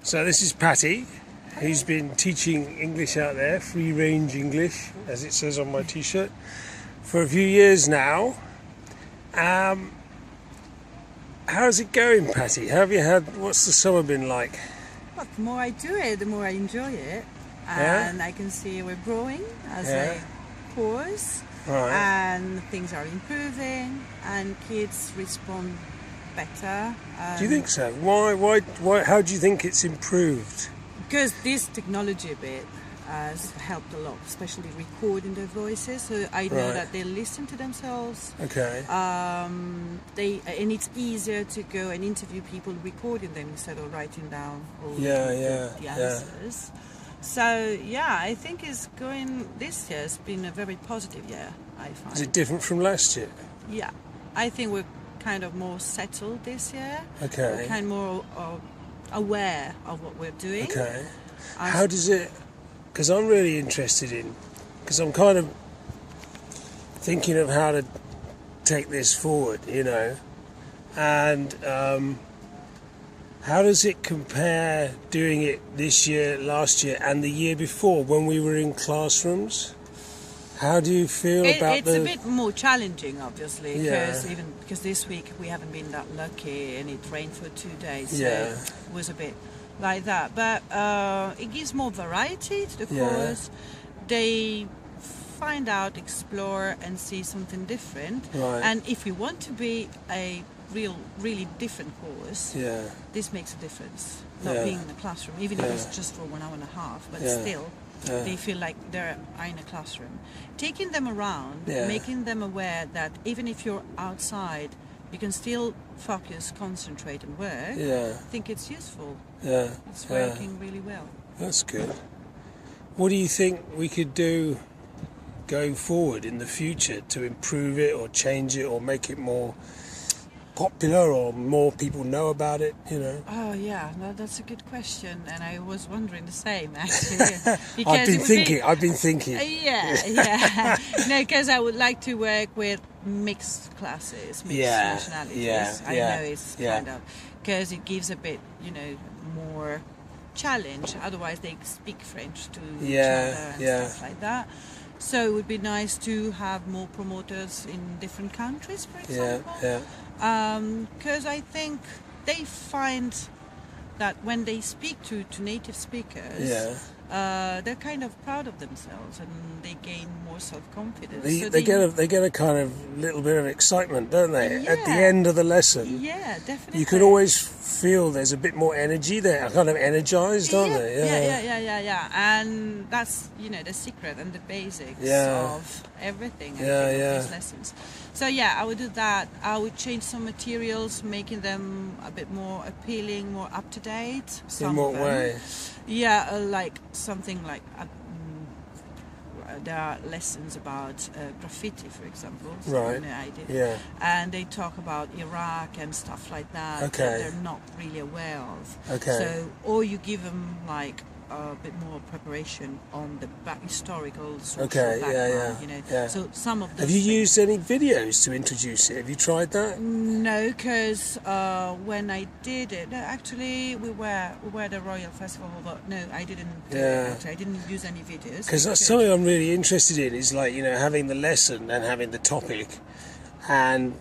So this is Patty, who's been teaching English out there, free range English, as it says on my t-shirt, for a few years now. How's it going, Patty? What's the summer been like? Well, the more I do it, the more I enjoy it. And I can see we're growing as a course. Right. And things are improving and kids respond better. Do you think so? Why, how do you think it's improved? Because this technology bit has helped a lot, especially recording their voices. So I know that they listen to themselves. Okay. And it's easier to go and interview people recording them instead of writing down all the answers. So I think this year has been a very positive year, I find. Is it different from last year? Yeah, I think we're kind of more settled this year. Okay. We're kind of more aware of what we're doing. Okay. How does it, because I'm really interested because I'm kind of thinking of how to take this forward, and how does it compare doing it this year, last year, and the year before when we were in classrooms? How do you feel about It's a bit more challenging, obviously, because this week we haven't been that lucky and it rained for 2 days, so it was a bit like that. But it gives more variety to the course. They find out, explore, and see something different. Right. And if you want to be a really different course, this makes a difference. Not being in the classroom, even if it's just for 1 hour and a half, but still. They feel like they're in a classroom. Taking them around, making them aware that even if you're outside, you can still focus, concentrate and work. I think it's useful. It's working really well. That's good. What do you think we could do going forward in the future to improve it or change it or make it more popular or more people know about it, Oh yeah, no, that's a good question, and I was wondering the same actually. I've been thinking. No, because I would like to work with mixed classes, mixed nationalities. I know it's kind of because it gives a bit, more challenge. Otherwise, they speak French to each other and stuff like that. So it would be nice to have more promoters in different countries, for example. Because I think they find that when they speak to native speakers, they're kind of proud of themselves and they gain more self-confidence. They get a kind of little bit of excitement, don't they? At the end of the lesson. Yeah, definitely. You can always feel there's a bit more energy. They're kind of energized, aren't they? Yeah. And that's, the secret and the basics of everything, I think, of these lessons. So I would do that. I would change some materials, making them a bit more appealing, more up-to-date. In what way? Yeah, like something like there are lessons about graffiti, for example. Right. I did. And they talk about Iraq and stuff like that that they're not really aware of. So, or you give them like a bit more preparation on the historical social background. So some of the Have you used any videos to introduce it? Have you tried that? No, because when I did it, actually we were at the Royal Festival, but no, I didn't do it. Actually. I didn't use any videos. Because that's something I'm really interested in. Is like having the lesson and having the topic, and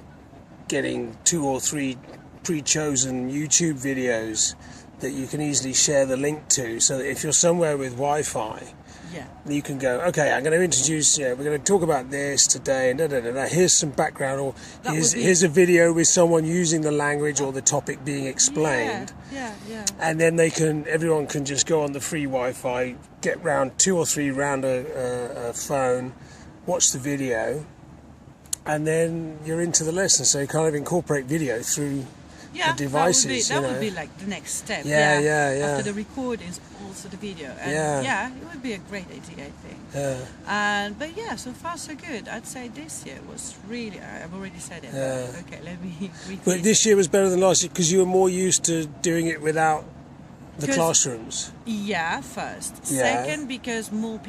getting 2 or 3 pre-chosen YouTube videos that you can easily share the link to, so that if you're somewhere with Wi-Fi, you can go, okay, I'm going to introduce, we're going to talk about this today, and here's some background, or here's a video with someone using the language or the topic being explained. And then everyone can just go on the free Wi-Fi, get round 2 or 3 round a phone, watch the video, and then you're into the lesson. So you kind of incorporate video through the devices. That would be like the next step. After the recordings, also the video. And it would be a great idea, I think. But so far so good. I'd say this year was really, I've already said it. But okay, let me repeat. But this year was better than last year because you were more used to doing it without the classrooms. First. Second, because more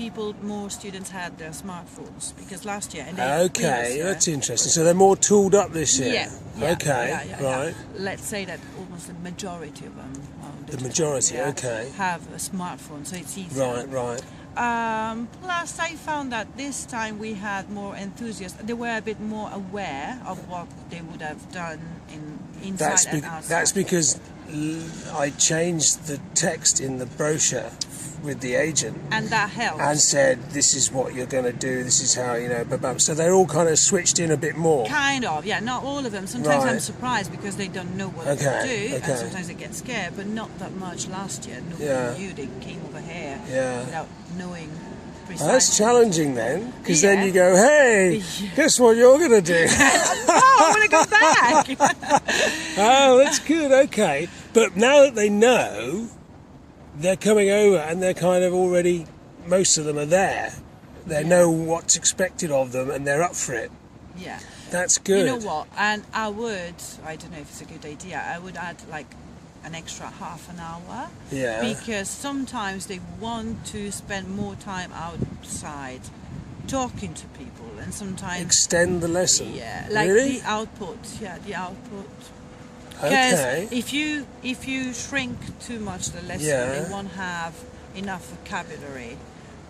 students had their smartphones. Because last year, and that's interesting. So they're more tooled up this year. Right. Let's say that almost the majority of them The majority, okay. Have a smartphone, so it's easy. Right. Plus, I found that this time we had more enthusiasts. They were a bit more aware of what they would have done inside and outside. That's because I changed the text in the brochure with the agent, and that helped, and said, this is what you're going to do, this is how, so they're all kind of switched in a bit more. Kind of, yeah, not all of them. Sometimes I'm surprised because they don't know what to do, and sometimes they get scared, but not that much last year. Nobody knew. They came over here without knowing precisely. That's challenging then, because then you go, hey, guess what you're going to do? I want to go back. Oh, that's good, okay. But now that they know, they're coming over and they're kind of already, most of them are there. They know what's expected of them and they're up for it. Yeah. That's good. You know what? And I don't know if it's a good idea, I would add like an extra half an hour. Yeah. Because sometimes they want to spend more time outside talking to people, and sometimes... Extend the lesson? Yeah. Like really? the output. Okay. Because if you shrink too much the lesson, they won't have enough vocabulary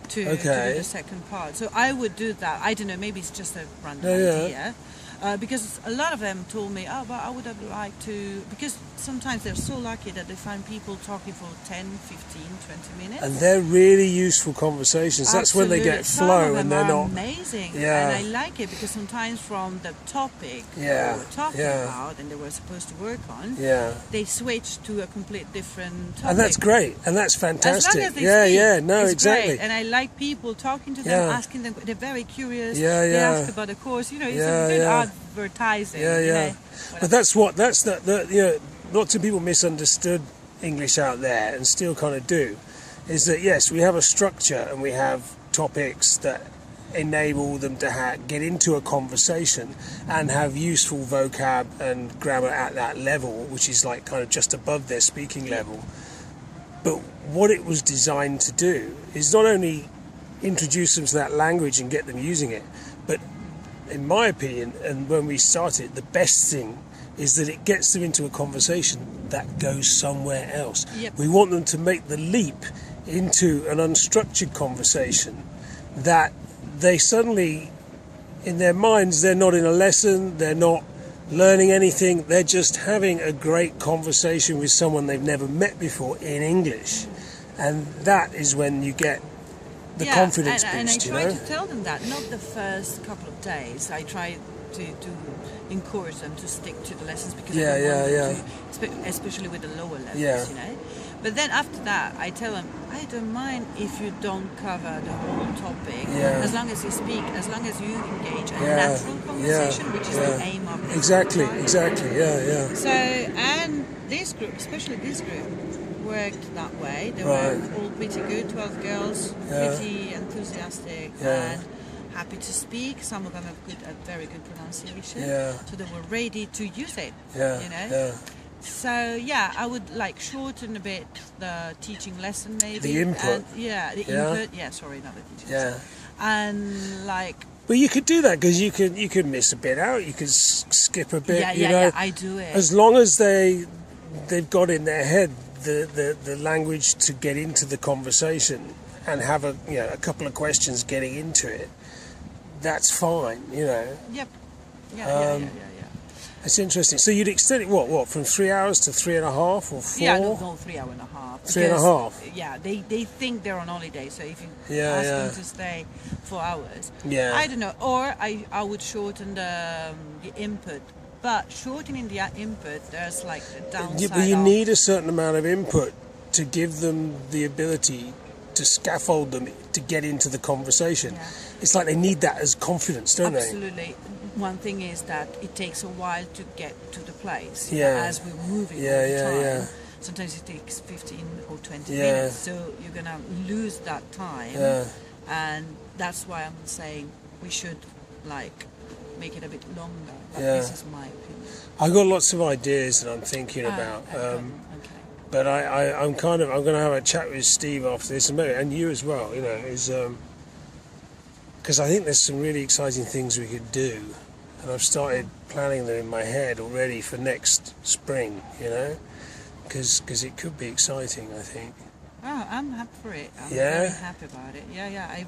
to do the second part. So I would do that. I don't know, maybe it's just a random idea. Because a lot of them told me, but I would have liked to... Because sometimes they're so lucky that they find people talking for 10, 15, 20 minutes. And they're really useful conversations. Absolutely. That's when they get flow and they're not... amazing. Yeah. And I like it because sometimes from the topic they were talking about and they were supposed to work on, they switch to a complete different topic. And that's great. And that's fantastic. As long as they speak, exactly. Great. And I like people talking to them, asking them. They're very curious. They ask about the course. It's a good advertising. But that's lots of people misunderstood English out there and still kind of do, is that yes, we have a structure and we have topics that enable them to get into a conversation and have useful vocab and grammar at that level, which is like kind of just above their speaking level. But what it was designed to do is not only introduce them to that language and get them using it, but in my opinion, and when we started, the best thing is that it gets them into a conversation that goes somewhere else. Yep. We want them to make the leap into an unstructured conversation that they suddenly, in their minds, they're not in a lesson, they're not learning anything, they're just having a great conversation with someone they've never met before in English. And that is when you get the confidence boost, and I try to tell them that, not the first couple of days. I try to encourage them to stick to the lessons because I don't want them to, especially with the lower levels, But then after that, I tell them, I don't mind if you don't cover the whole topic, as long as you speak, as long as you engage in a natural conversation, which is the aim of this. Exactly. So, and this group, especially this group, worked that way. They were all pretty good, 12 girls, pretty enthusiastic and happy to speak. Some of them have very good pronunciation, so they were ready to use it, So I would like shorten a bit the teaching lesson, maybe. The input. Input. Sorry, not the teaching lesson. And like... But you could do that because you could miss a bit out. You could skip a bit. I do it. As long as they've got in their head the language to get into the conversation and have a couple of questions getting into it, that's fine. Yep. Yeah. It's interesting. So you'd extend it what from 3 hours to 3.5 or 4? Yeah, no, 3 hours and a half. 3.5. Yeah, they think they're on holiday, so if you ask them to stay 4 hours, I don't know. Or I would shorten the input. But shortening the input, there's like a downside. But you need a certain amount of input to give them the ability to scaffold them to get into the conversation. It's like they need that as confidence, don't they? Absolutely. One thing is that it takes a while to get to the place as we're moving all the time. Sometimes it takes 15 or 20 minutes, so you're going to lose that time. And that's why I'm saying we should make it a bit longer. But this is my opinion. I've got lots of ideas that I'm thinking about. But I'm going to have a chat with Steve after this, and you as well. Because I think there's some really exciting things we could do, and I've started planning them in my head already for next spring. because it could be exciting, I think. Oh, I'm happy for it. I'm Yeah? very happy about it. Yeah. I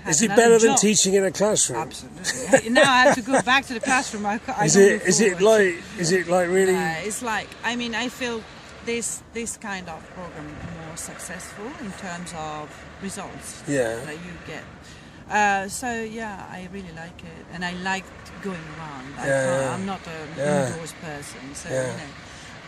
had Is it another better than job. teaching in a classroom? Absolutely. Now I have to go back to the classroom. I Is don't it look is it forward. like really? It's like, I mean, I feel this kind of program more successful in terms of results Yeah. that you get. So yeah, I really like it, and I like going around. I'm not an Yeah. indoors person, so Yeah. you know.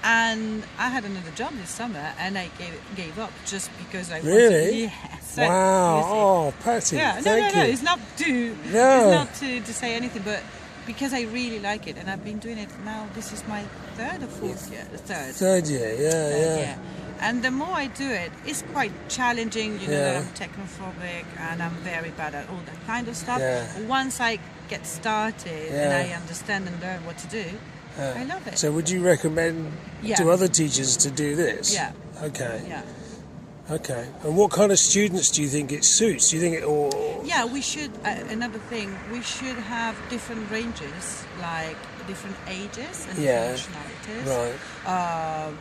And I had another job this summer, and I gave up just because I Really? wanted. Yeah. So, Wow! you see. Oh, Patty, Yeah, thank no. you. It's not to. No. It's not to say anything, but because I really like it, and I've been doing it now. This is my third or fourth year. Third year, yeah. Yeah. And the more I do it, it's quite challenging. You know, Yeah. that I'm technophobic and I'm very bad at all that kind of stuff. Yeah. Once I get started and I understand and learn what to do, I love it. So, would you recommend Yeah. to other teachers to do this? Yeah. Okay. Yeah. Okay. And what kind of students do you think it suits? Do you think it or? Yeah, we should. Another thing, we should have different ranges, like different ages and Yeah. different nationalities. Right.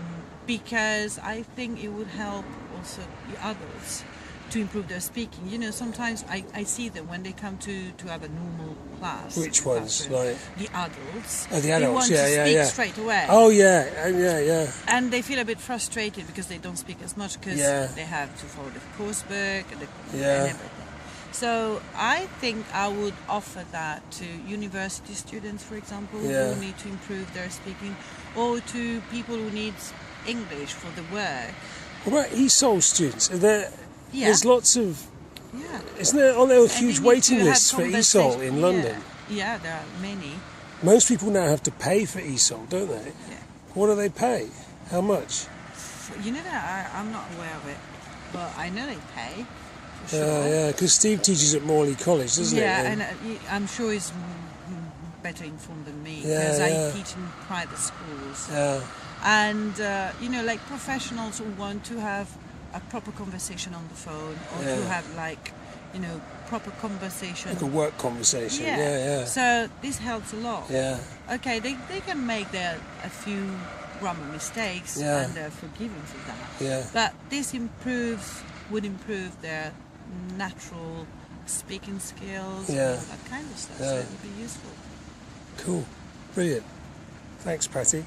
Because I think it would help also the adults to improve their speaking. You know, sometimes I see them when they come to have a normal class. Which ones? classroom, Like the adults. Oh, the They adults. want Yeah, to yeah, speak yeah. straight away. Oh yeah. And they feel a bit frustrated because they don't speak as much because Yeah. they have to follow the coursework and Yeah. everything. So I think I would offer that to university students, for example, Yeah. who need to improve their speaking, or to people who need English for the work. What about ESOL students? Yeah. There's lots of. Yeah. Isn't there? Aren't there And huge they need waiting to have lists for ESOL conversation- in London? Yeah, there are many. Most people now have to pay for ESOL, don't they? Yeah. What do they pay? How much? You know that I'm not aware of it, but I know they pay. For sure. Yeah, because Steve teaches at Morley College, doesn't he? Yeah, and I'm sure he's better informed than me Yeah, because yeah. I teach in private schools. Yeah. And you know, like professionals who want to have a proper conversation on the phone, or to Yeah. have like, you know, proper conversation. Like a work conversation. Yeah. So this helps a lot. Yeah. Okay, they can make a few grammar mistakes, Yeah. and they're forgiven for that. Yeah. But this would improve their natural speaking skills, Yeah. and all that kind of stuff. So Yeah. it would be useful. Cool. Brilliant. Thanks, Patty.